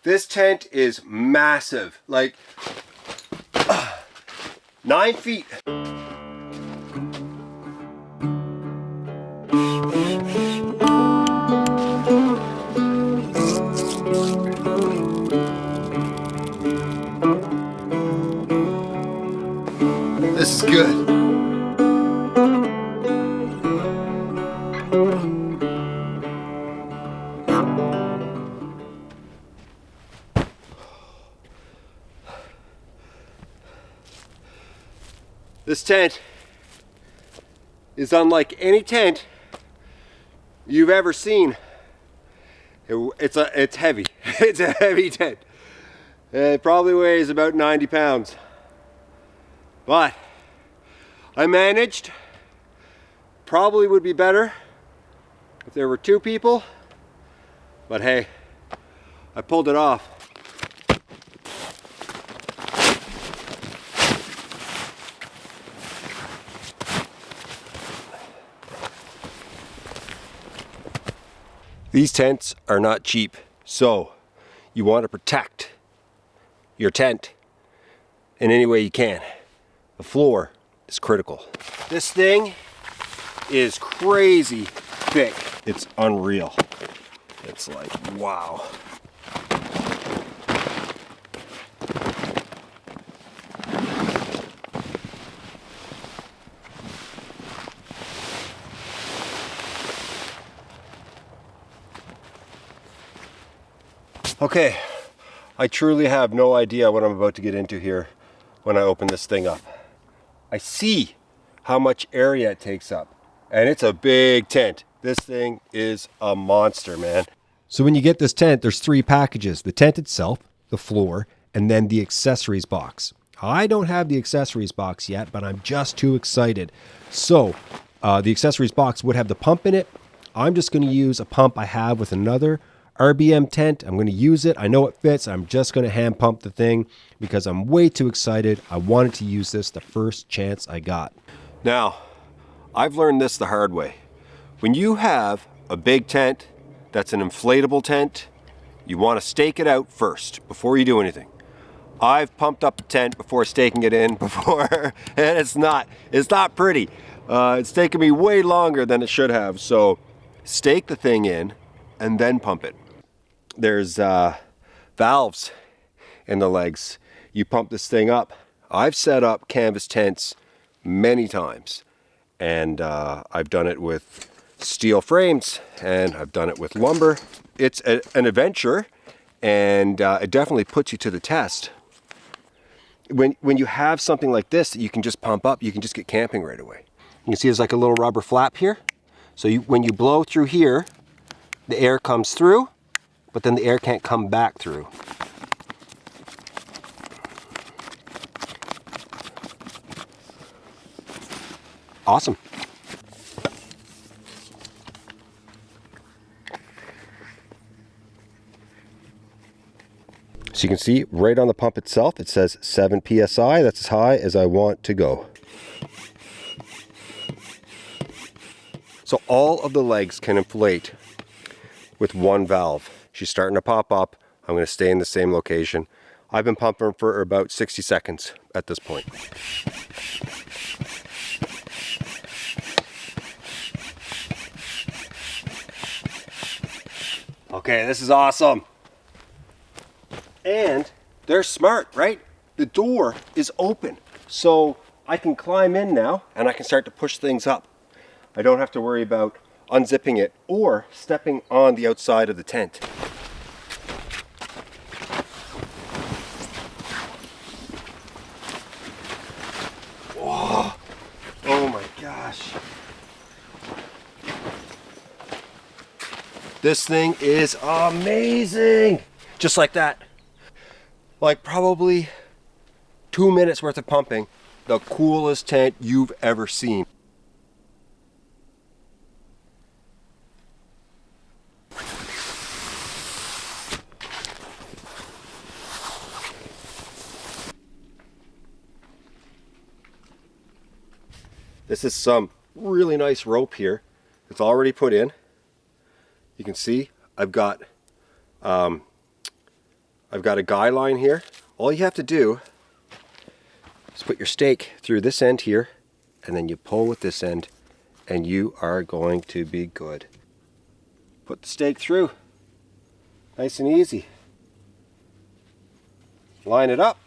This tent is massive, like 9 feet. This is good. This tent is unlike any tent you've ever seen. It's heavy. It's a heavy tent. It probably weighs about 90 pounds. But I managed. Probably would be better if there were 2 people. But hey, I pulled it off. These tents are not cheap, so you want to protect your tent in any way you can. The floor is critical. This thing is crazy thick. It's unreal. It's like, wow. Okay, I truly have no idea what I'm about to get into here when I open this thing up. I see how much area it takes up, and it's a big tent. This thing is a monster, man. So when you get this tent, there's 3 packages: the tent itself, the floor, and then the accessories box. I don't have the accessories box yet, but I'm just too excited. So the accessories box would have the pump in it. I'm just going to use a pump I have with another RBM tent. I'm going to use it. I know it fits. I'm just going to hand pump the thing because I'm way too excited. I wanted to use this the first chance I got. Now, I've learned this the hard way. When you have a big tent that's an inflatable tent, you want to stake it out first before you do anything. I've pumped up the tent before staking it in before, and it's not pretty. It's taken me way longer than it should have. So stake the thing in and then pump it. There's valves in the legs. You pump this thing up. I've set up canvas tents many times, and I've done it with steel frames, and I've done it with lumber. It's an adventure, and it definitely puts you to the test. When you have something like this that you can just pump up, you can just get camping right away. You can see there's like a little rubber flap here. So when you blow through here, the air comes through, but then the air can't come back through. Awesome. So you can see right on the pump itself, it says 7 PSI. That's as high as I want to go. So all of the legs can inflate with one valve. She's starting to pop up. I'm going to stay in the same location. I've been pumping for about 60 seconds at this point. Okay, this is awesome. And they're smart, right? The door is open. So I can climb in now and I can start to push things up. I don't have to worry about unzipping it or stepping on the outside of the tent. Whoa. Oh my gosh. This thing is amazing. Just like that. Like probably 2 minutes worth of pumping. The coolest tent you've ever seen. This is some really nice rope here. It's already put in. You can see I've got I've got a guy line here. All you have to do is put your stake through this end here, and then you pull with this end, and you are going to be good. Put the stake through. Nice and easy. Line it up.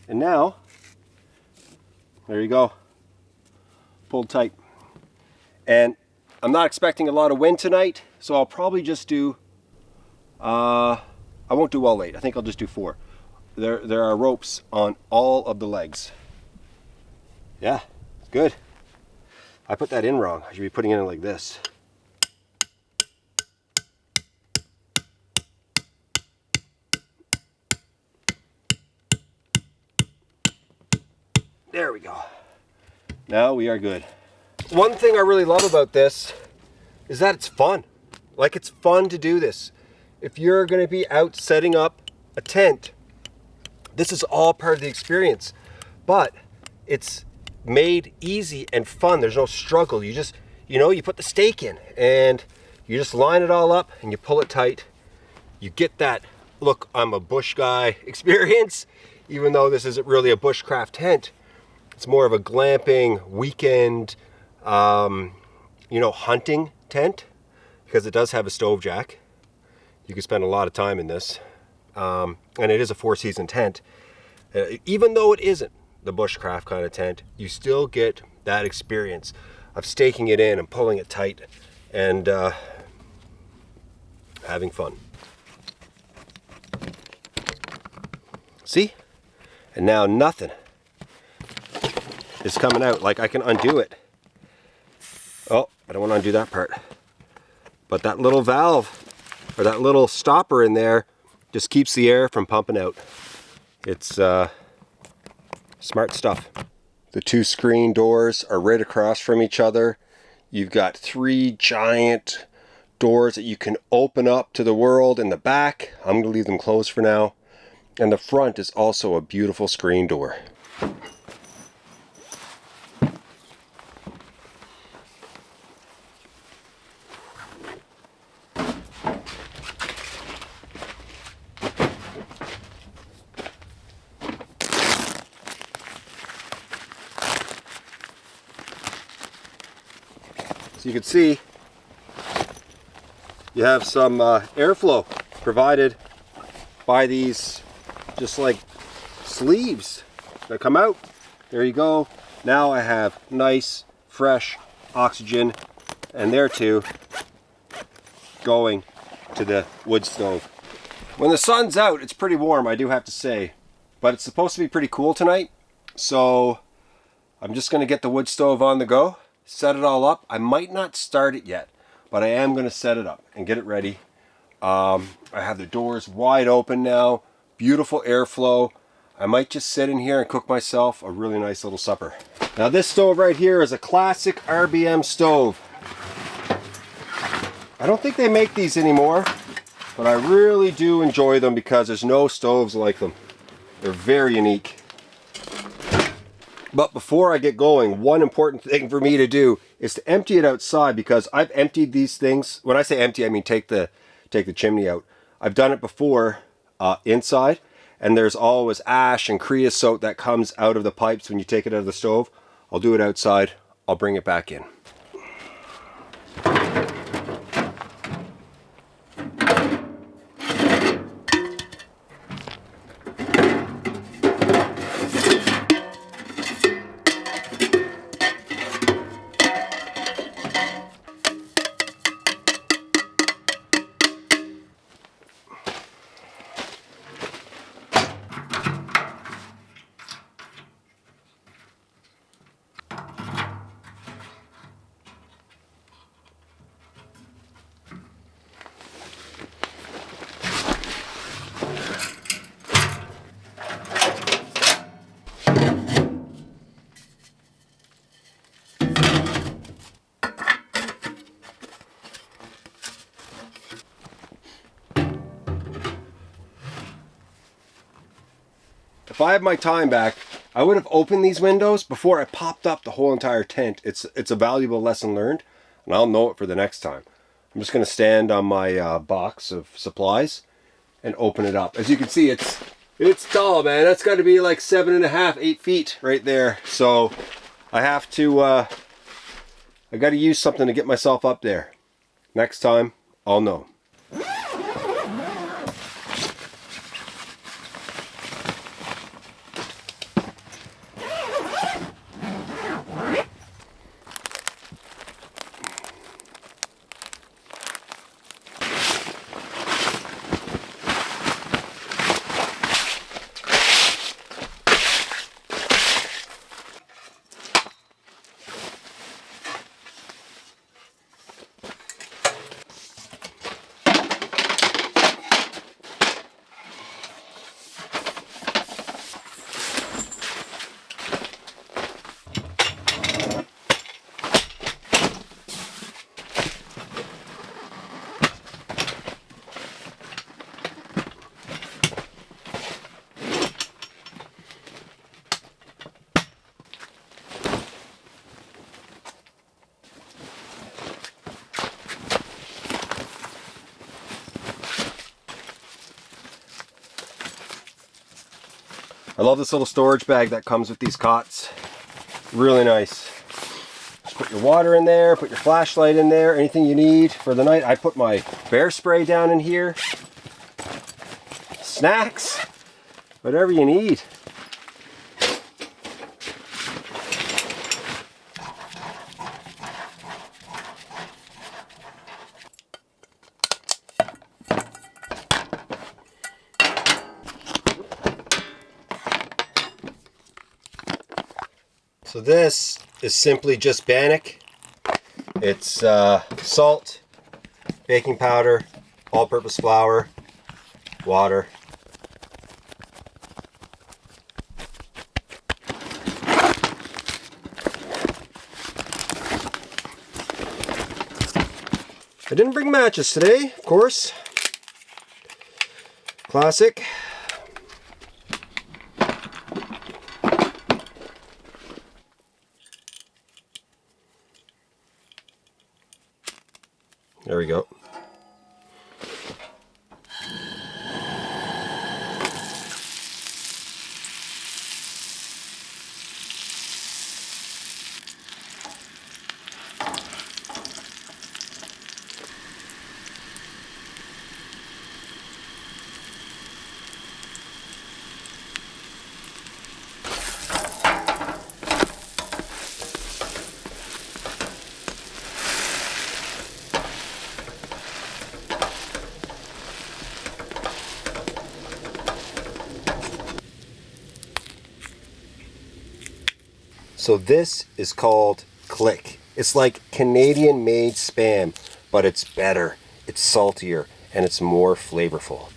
And now, there you go. Pulled tight. And I'm not expecting a lot of wind tonight, so I'll probably just do, I won't do all 8. I think I'll just do 4. There are ropes on all of the legs. Yeah, good. I put that in wrong. I should be putting it in like this. There we go. Now we are good. One thing I really love about this is that it's fun. Like, it's fun to do this. If you're going to be out setting up a tent, this is all part of the experience. But it's made easy and fun. There's no struggle. You just, you put the stake in and you just line it all up and you pull it tight. You get that, look, I'm a bush guy experience, even though this isn't really a bushcraft tent. It's more of a glamping weekend, hunting tent, because it does have a stove jack. You can spend a lot of time in this, and it is a 4-season tent. Even though it isn't the bushcraft kind of tent, you still get that experience of staking it in and pulling it tight and having fun. See? And now nothing is coming out. Like, I can undo it. Oh, I don't want to undo that part. But that little valve, or that little stopper in there, just keeps the air from pumping out. It's smart stuff. The 2 screen doors are right across from each other. You've got 3 giant doors that you can open up to the world in the back. I'm going to leave them closed for now. And the front is also a beautiful screen door. So you can see you have some airflow provided by these just like sleeves that come out. There you go. Now I have nice fresh oxygen, and there too going to the wood stove. When the sun's out, it's pretty warm, I do have to say, but it's supposed to be pretty cool tonight, so I'm just going to get the wood stove on the go, set it all up. I might not start it yet, but I am going to set it up and get it ready. I have the doors wide open now, beautiful airflow. I might just sit in here and cook myself a really nice little supper. Now this stove right here is a classic RBM stove. I don't think they make these anymore, but I really do enjoy them because there's no stoves like them. They're very unique. But before I get going, one important thing for me to do is to empty it outside, because I've emptied these things. When I say empty, I mean take the chimney out. I've done it before inside, and there's always ash and creosote that comes out of the pipes when you take it out of the stove. I'll do it outside. I'll bring it back in. If I have my time back, I would have opened these windows before I popped up the whole entire tent. It's a valuable lesson learned, and I'll know it for the next time. I'm just going to stand on my box of supplies and open it up. As you can see, it's tall, man. That's got to be like 7.5, 8 feet right there. So I have to, I got to use something to get myself up there. Next time, I'll know. I love this little storage bag that comes with these cots. Really nice. Just put your water in there, put your flashlight in there, anything you need for the night. I put my bear spray down in here. Snacks, whatever you need. So this is simply just bannock. It's salt, baking powder, all-purpose flour, water. I didn't bring matches today, of course. Classic. There we go. So this is called Click. It's like Canadian made Spam, but it's better, it's saltier, and it's more flavorful.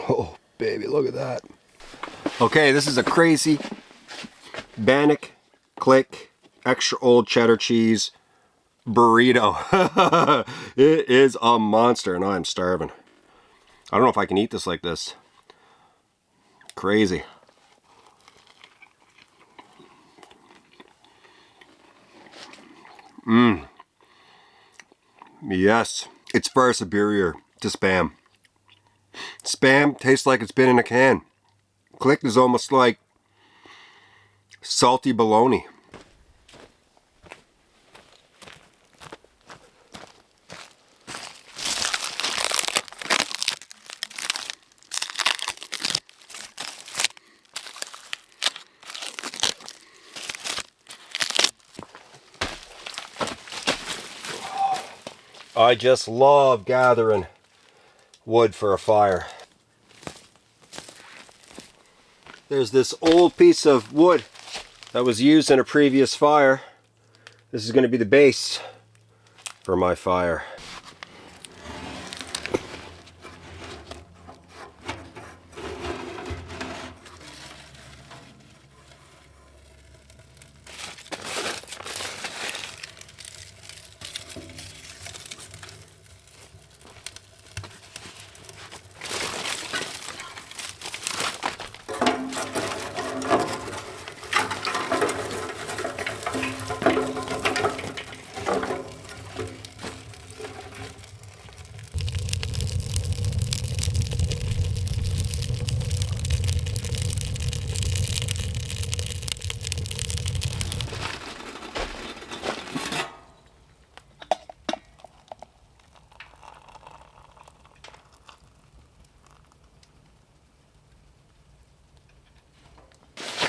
Oh, baby, look at that. Okay, this is a crazy bannock Click, extra old cheddar cheese burrito. It is a monster and I'm starving. I don't know if I can eat this like this. Crazy. Yes, it's far superior to Spam. Spam tastes like it's been in a can. Click is almost like salty bologna. I just love gathering wood for a fire. There's this old piece of wood that was used in a previous fire. This is going to be the base for my fire.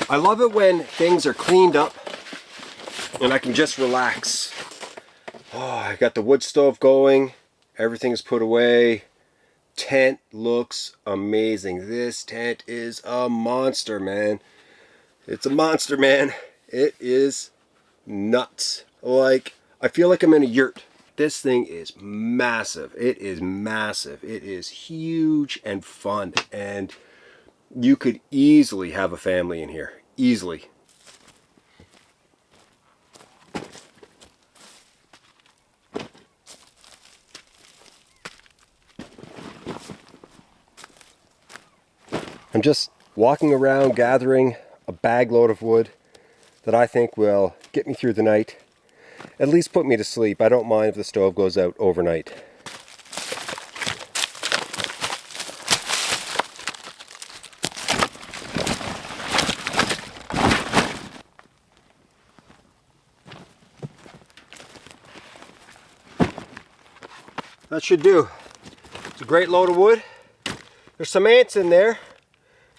I love it when things are cleaned up and I can just relax. Oh, I got the wood stove going. Everything is put away. Tent looks amazing. This tent is a monster, man. It's a monster, man. It is nuts. Like, I feel like I'm in a yurt. This thing is massive. It is massive. It is huge and fun. And you could easily have a family in here. Easily. I'm just walking around gathering a bag load of wood that I think will get me through the night. At least put me to sleep. I don't mind if the stove goes out overnight. That should do. It's a great load of wood. There's some ants in there,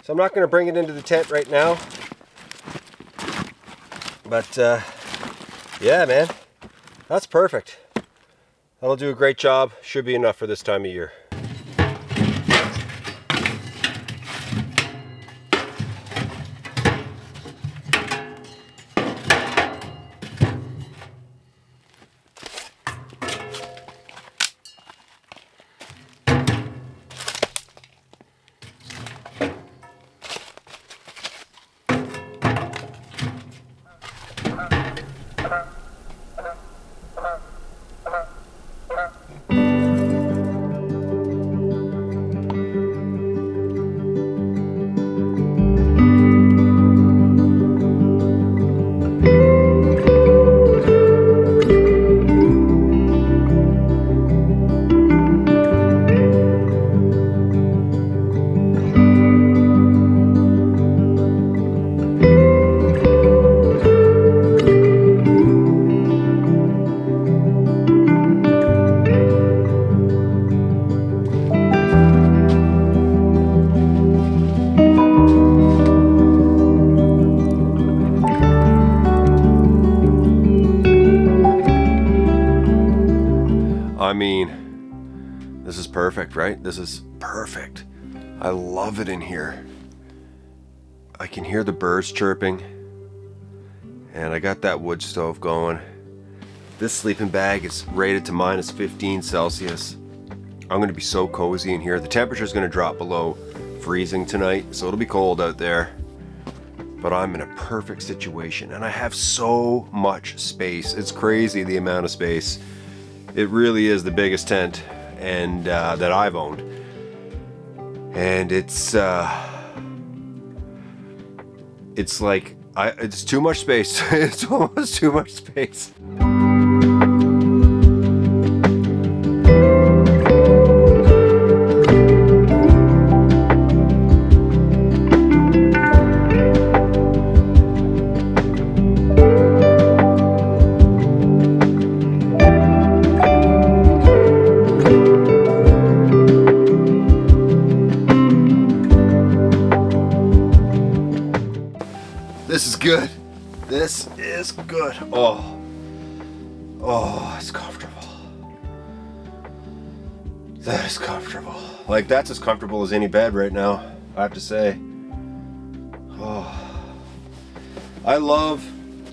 so I'm not going to bring it into the tent right now. But yeah, man, that's perfect. That'll do a great job. Should be enough for this time of year. I mean, this is perfect, right? This is perfect. I love it in here. I can hear the birds chirping, and I got that wood stove going. This sleeping bag is rated to minus 15 Celsius. I'm going to be so cozy in here. The temperature is going to drop below freezing tonight, so it'll be cold out there. but I'm in a perfect situation and I have so much space. It's crazy the amount of space. It really is the biggest tent and that I've owned. And it's like it's too much space. It's almost too much space. This is good. This is good. Oh, it's comfortable. That is comfortable. Like, that's as comfortable as any bed right now, I have to say. Oh, I love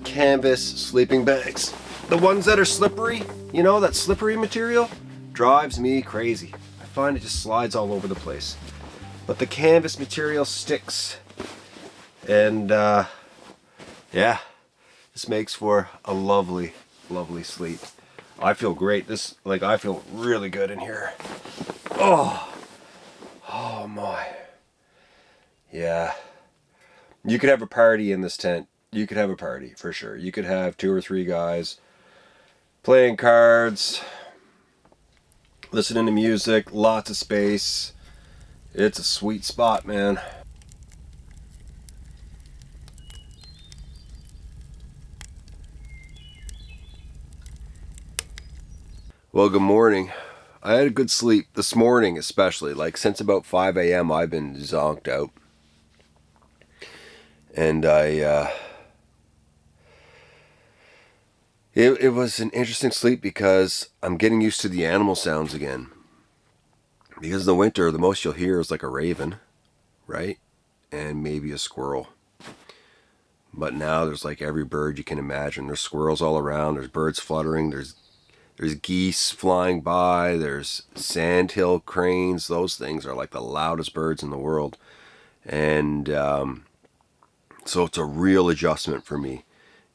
canvas sleeping bags. The ones that are slippery, you know, that slippery material drives me crazy. I find it just slides all over the place. But the canvas material sticks. And yeah, this makes for a lovely, lovely sleep. I feel great. I feel really good in here. Oh my. Yeah. You could have a party in this tent. You could have a party for sure. You could have 2 or 3 guys playing cards, listening to music, lots of space. It's a sweet spot, man. Well, good morning. I had a good sleep this morning, especially. Like, since about 5 a.m. I've been zonked out. And it was an interesting sleep because I'm getting used to the animal sounds again. Because in the winter, the most you'll hear is like a raven, right? And maybe a squirrel. But now there's like every bird you can imagine. There's squirrels all around. There's birds fluttering. There's geese flying by. There's sandhill cranes. Those things are like the loudest birds in the world. And so it's a real adjustment for me,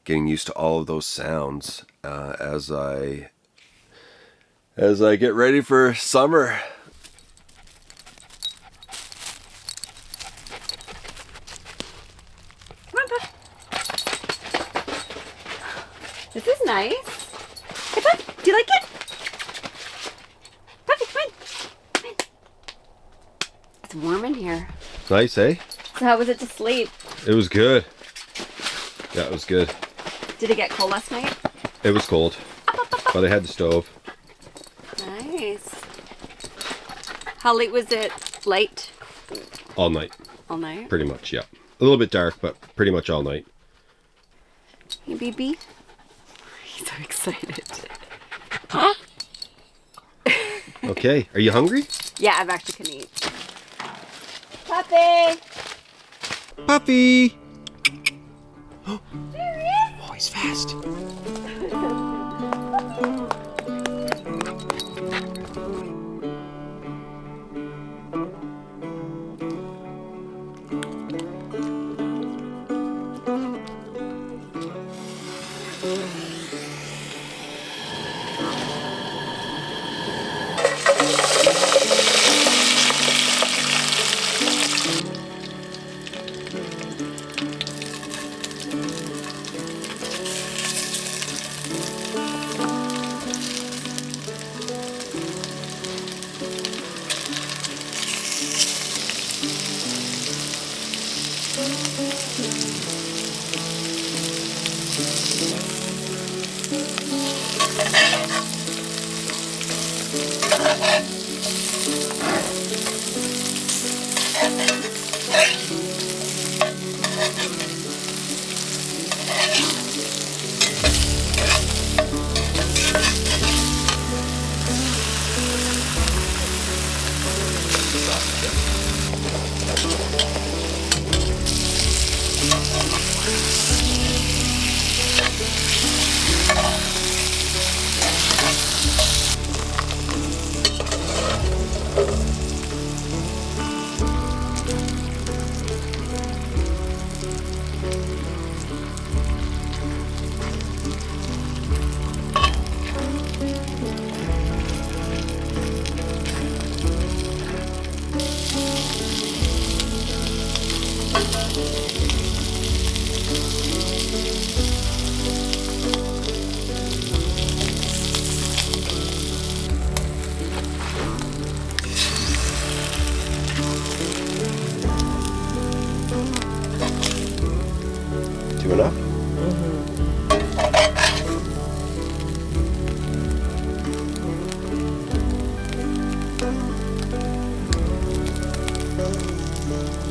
getting used to all of those sounds as I get ready for summer. This is nice. Hey, Puffy, do you like it? Puffy, come in. It's warm in here. Nice, eh? So how was it to sleep? It was good. Yeah, it was good. Did it get cold last night? It was cold, but I had the stove. Nice. How late was it? Light? All night. All night? Pretty much, yeah. A little bit dark, but pretty much all night. Hey, baby. He's so excited. Okay, are you hungry? Yeah, I've actually can eat. Puppy! Puppy! There he is! Oh, he's fast.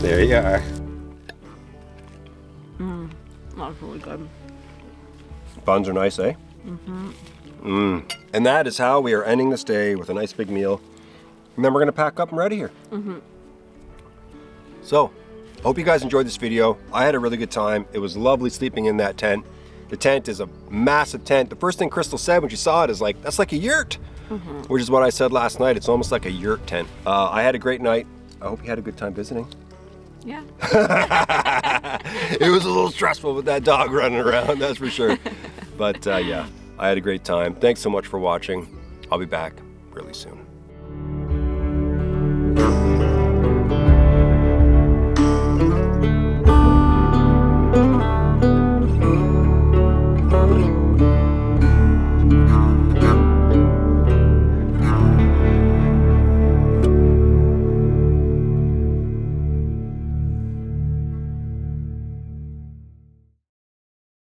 There you are. That's really good. Buns are nice, eh? And that is how we are ending this day, with a nice big meal. And then we're gonna pack up and we're out of here. So, hope you guys enjoyed this video. I had a really good time. It was lovely sleeping in that tent. The tent is a massive tent. The first thing Crystal said when she saw it is like, that's like a yurt, which is what I said last night. It's almost like a yurt tent. I had a great night. I hope you had a good time visiting. Yeah. It was a little stressful with that dog running around, that's for sure. But yeah, I had a great time. Thanks so much for watching. I'll be back really soon.